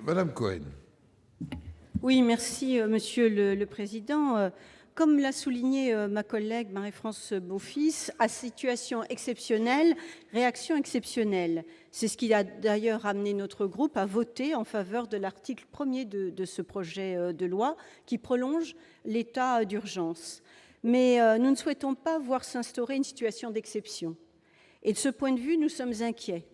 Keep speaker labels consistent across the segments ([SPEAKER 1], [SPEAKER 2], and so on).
[SPEAKER 1] Madame Cohen.
[SPEAKER 2] Oui, merci, Monsieur le Président. Comme l'a souligné ma collègue Marie-France Beaufils, à situation exceptionnelle, réaction exceptionnelle. C'est ce qui a d'ailleurs amené notre groupe à voter en faveur de l'article 1er de ce projet de loi qui prolonge l'état d'urgence. Mais nous ne souhaitons pas voir s'instaurer une situation d'exception. Et de ce point de vue, nous sommes inquiets.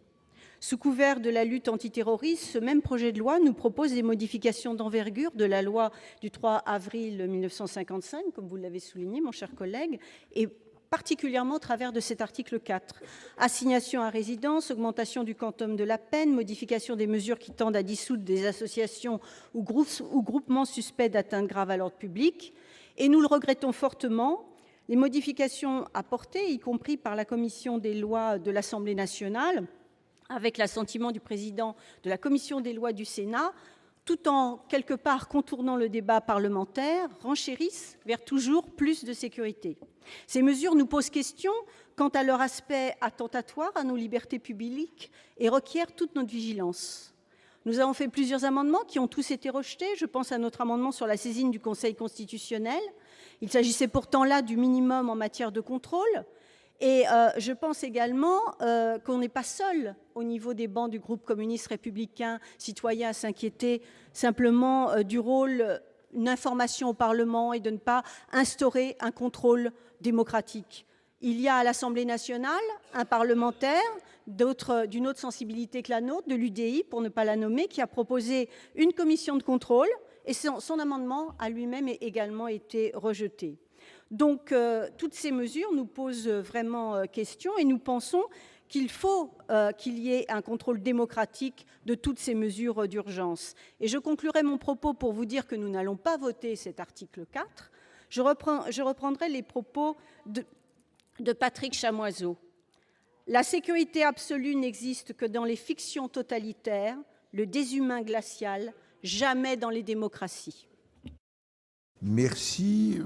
[SPEAKER 2] Sous couvert de la lutte antiterroriste, ce même projet de loi nous propose des modifications d'envergure de la loi du 3 avril 1955, comme vous l'avez souligné, mon cher collègue, et particulièrement au travers de cet article 4. Assignation à résidence, augmentation du quantum de la peine, modification des mesures qui tendent à dissoudre des associations ou groupements suspects d'atteinte grave à l'ordre public. Et nous le regrettons fortement. Les modifications apportées, y compris par la commission des lois de l'Assemblée nationale, avec l'assentiment du président de la commission des lois du Sénat, tout en quelque part contournant le débat parlementaire, renchérissent vers toujours plus de sécurité. Ces mesures nous posent question quant à leur aspect attentatoire à nos libertés publiques et requièrent toute notre vigilance. Nous avons fait plusieurs amendements qui ont tous été rejetés. Je pense à notre amendement sur la saisine du Conseil constitutionnel. Il s'agissait pourtant là du minimum en matière de contrôle. Et je pense également qu'on n'est pas seul au niveau des bancs du groupe communiste républicain citoyen à s'inquiéter simplement du rôle d'une information au Parlement et de ne pas instaurer un contrôle démocratique. Il y a à l'Assemblée nationale un parlementaire d'une autre sensibilité que la nôtre, de l'UDI pour ne pas la nommer, qui a proposé une commission de contrôle et son amendement a lui-même également été rejeté. Donc, toutes ces mesures nous posent vraiment question et nous pensons qu'il faut qu'il y ait un contrôle démocratique de toutes ces mesures d'urgence. Et je conclurai mon propos pour vous dire que nous n'allons pas voter cet article 4. Je reprendrai les propos de Patrick Chamoiseau. La sécurité absolue n'existe que dans les fictions totalitaires, le déshumain glacial, jamais dans les démocraties.
[SPEAKER 1] Merci.